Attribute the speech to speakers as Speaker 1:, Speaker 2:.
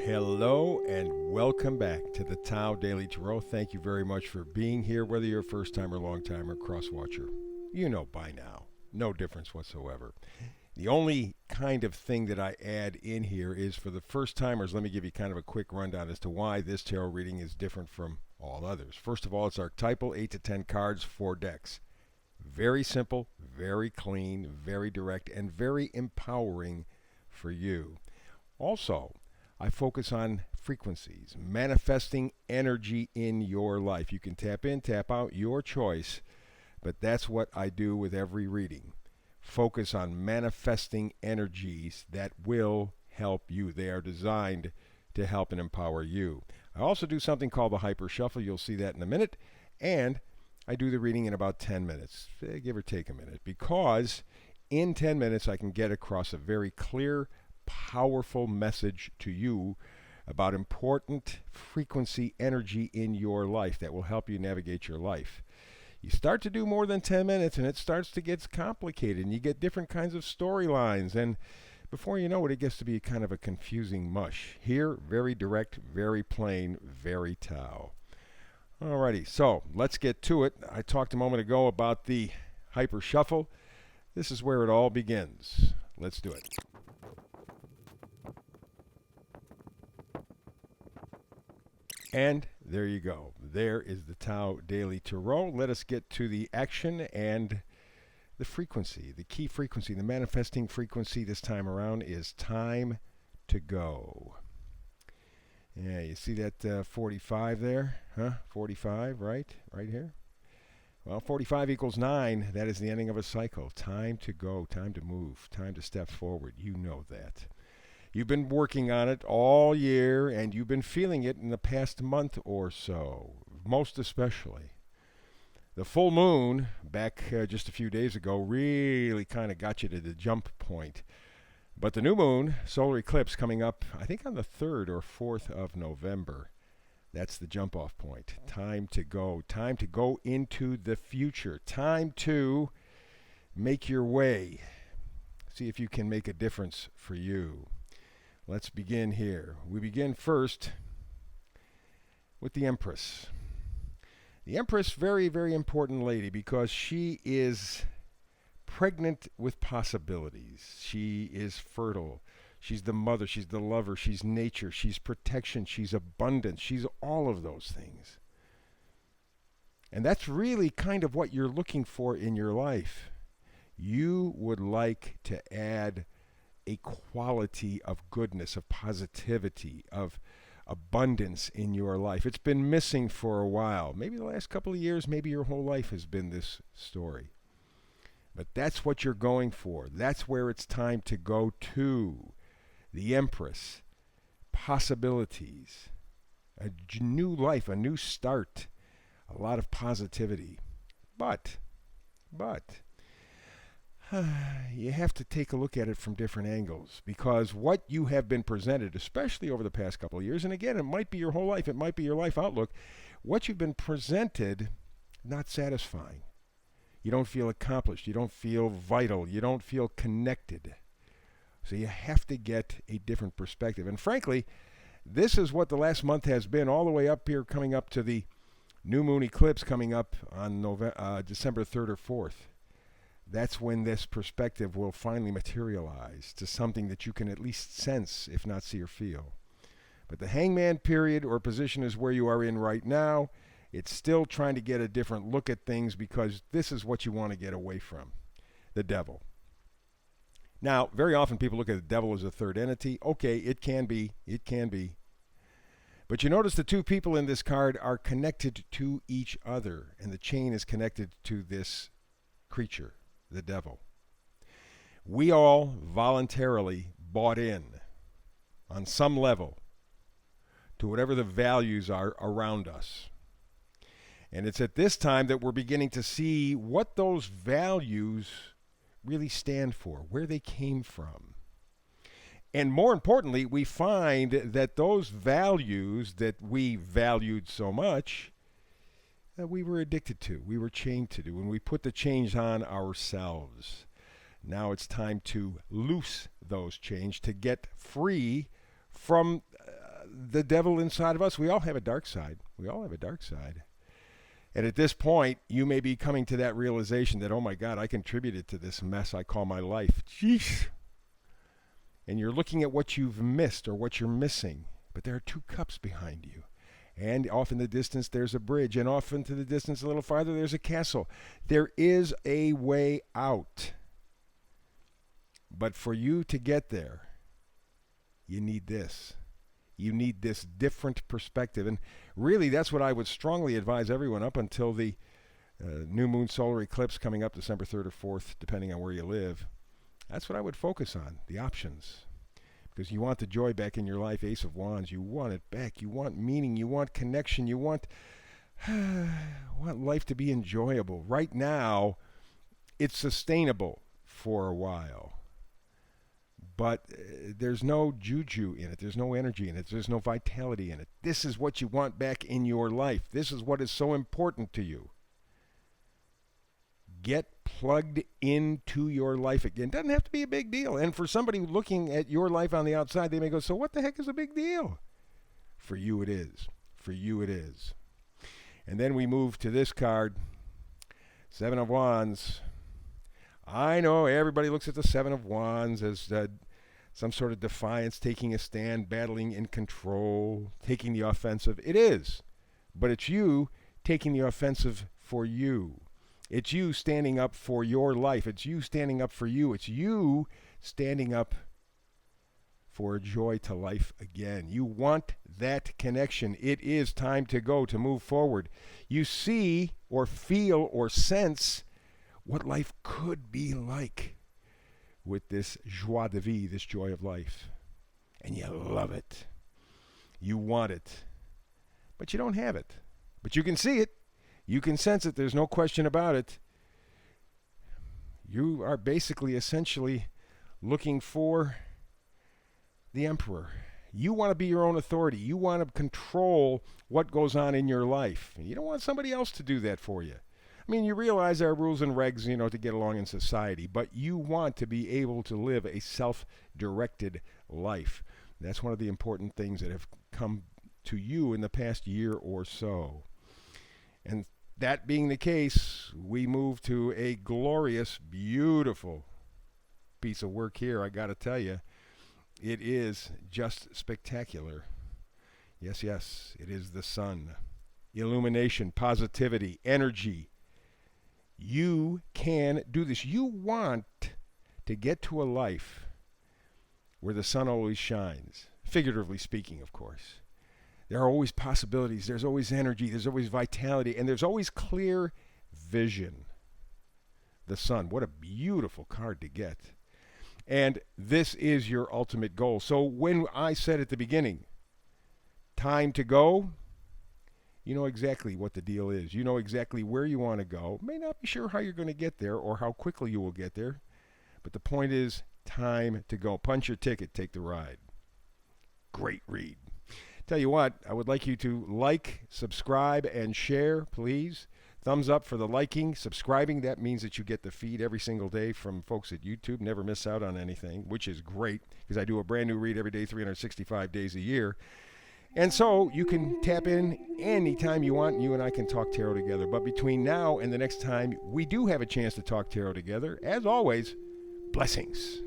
Speaker 1: hello, and welcome back to the Tao Daily Tarot. Thank you very much for being here, whether you're a first time or long time or cross watcher. You know by now, no difference whatsoever. The only kind of thing that I add in here is for the first timers, let me give you kind of a quick rundown as to why this tarot reading is different from all others. First of all, it's archetypal, 8 to 10 cards, 4 decks. Very simple, very clean, very direct, and very empowering for you. Also, I focus on frequencies, manifesting energy in your life. You can tap in, tap out, your choice, but that's what I do with every reading. Focus on manifesting energies that will help you. They are designed to help and empower you. I also do something called the Hyper Shuffle. You'll see that in a minute. And I do the reading in about 10 minutes, give or take a minute, because in 10 minutes I can get across a very clear, powerful message to you about important frequency energy in your life that will help you navigate your life. You start to do more than 10 minutes and it starts to get complicated and you get different kinds of storylines, and before you know it, it gets to be kind of a confusing mush. Here, very direct, very plain, very Tao. Alrighty, so let's get to it. I talked a moment ago about the Hyper Shuffle. This is where it all begins. Let's do it. And there you go. There is the Tao Daily Tarot. Let us get to the action and the frequency. The key frequency, the manifesting frequency this time around is time to go. Yeah, you see that 45 there? Huh? 45, right? Right here? Well, 45 equals 9. That is the ending of a cycle. Time to go, time to move, time to step forward. You know that. You've been working on it all year, and you've been feeling it in the past month or so, most especially. The full moon, back just a few days ago, really kind of got you to the jump point. But the new moon, solar eclipse, coming up, I think on the 3rd or 4th of November, that's the jump-off point. Time to go into the future. Time to make your way. See if you can make a difference for you. Let's begin here. We begin first with the Empress. The Empress, very, very important lady because she is pregnant with possibilities. She is fertile. She's the mother. She's the lover. She's nature. She's protection. She's abundance. She's all of those things. And that's really kind of what you're looking for in your life. You would like to add a quality of goodness, of positivity, of abundance in your life. It's been missing for a while. Maybe the last couple of years, maybe your whole life has been this story. But that's what you're going for. That's where it's time to go to. The Empress. Possibilities. A new life, a new start. A lot of positivity. But, you have to take a look at it from different angles, because what you have been presented, especially over the past couple of years, and again, it might be your whole life, it might be your life outlook, what you've been presented, not satisfying. You don't feel accomplished, you don't feel vital, you don't feel connected. So you have to get a different perspective. And frankly, this is what the last month has been, all the way up here, coming up to the new moon eclipse coming up on December 3rd or 4th. That's when this perspective will finally materialize to something that you can at least sense, if not see or feel. But the hangman period or position is where you are in right now. It's still trying to get a different look at things, because this is what you want to get away from, the devil. Now, very often people look at the devil as a third entity. Okay, it can be. But you notice the two people in this card are connected to each other, and the chain is connected to this creature, the devil. We all voluntarily bought in on some level to whatever the values are around us. And it's at this time that we're beginning to see what those values really stand for, where they came from. And more importantly, we find that those values that we valued so much, that we were addicted to, we were chained to, when we put the chains on ourselves. Now it's time to loose those chains, to get free from the devil inside of us. We all have a dark side. We all have a dark side. And at this point, you may be coming to that realization that, oh my God, I contributed to this mess I call my life. Jeez. And you're looking at what you've missed or what you're missing. But there are two cups behind you. And off in the distance, there's a bridge. And off into the distance, a little farther, there's a castle. There is a way out. But for you to get there, you need this. You need this different perspective. And really, that's what I would strongly advise everyone up until the new Moon Solar Eclipse coming up December 3rd or 4th, depending on where you live. That's what I would focus on, the options. Because you want the joy back in your life, Ace of Wands. You want it back. You want meaning. You want connection. You want life to be enjoyable. Right now, it's sustainable for a while. But there's no juju in it. There's no energy in it. There's no vitality in it. This is what you want back in your life. This is what is so important to you. Get plugged into your life again. Doesn't have to be a big deal. And for somebody looking at your life on the outside, they may go, so what the heck is a big deal? For you it is. For you it is. And then we move to this card, Seven of Wands. I know everybody looks at the Seven of Wands as some sort of defiance, taking a stand, battling in control, taking the offensive. It is. But it's you taking the offensive for you. It's you standing up for your life. It's you standing up for you. It's you standing up for a joy to life again. You want that connection. It is time to go, to move forward. You see or feel or sense what life could be like with this joie de vivre, this joy of life. And you love it. You want it. But you don't have it. But you can see it. You can sense it. There's no question about it. You are basically, essentially, looking for the emperor. You want to be your own authority. You want to control what goes on in your life. And you don't want somebody else to do that for you. I mean, you realize there are rules and regs, to get along in society, but you want to be able to live a self-directed life. That's one of the important things that have come to you in the past year or so. And that being the case, we move to a glorious, beautiful piece of work here, I got to tell you. It is just spectacular. Yes, yes, it is the sun. Illumination, positivity, energy. You can do this. You want to get to a life where the sun always shines, figuratively speaking, of course. There are always possibilities. There's always energy. There's always vitality. And there's always clear vision. The sun. What a beautiful card to get. And this is your ultimate goal. So when I said at the beginning, time to go, you know exactly what the deal is. You know exactly where you want to go. May not be sure how you're going to get there or how quickly you will get there. But the point is, time to go. Punch your ticket. Take the ride. Great read. Tell you what, I would like you to like, subscribe, and share, please. Thumbs up for the liking, subscribing. That means that you get the feed every single day from folks at YouTube. Never miss out on anything, which is great because I do a brand new read every day, 365 days a year. And so you can tap in anytime you want, and you and I can talk tarot together. But between now and the next time we do have a chance to talk tarot together, as always, blessings.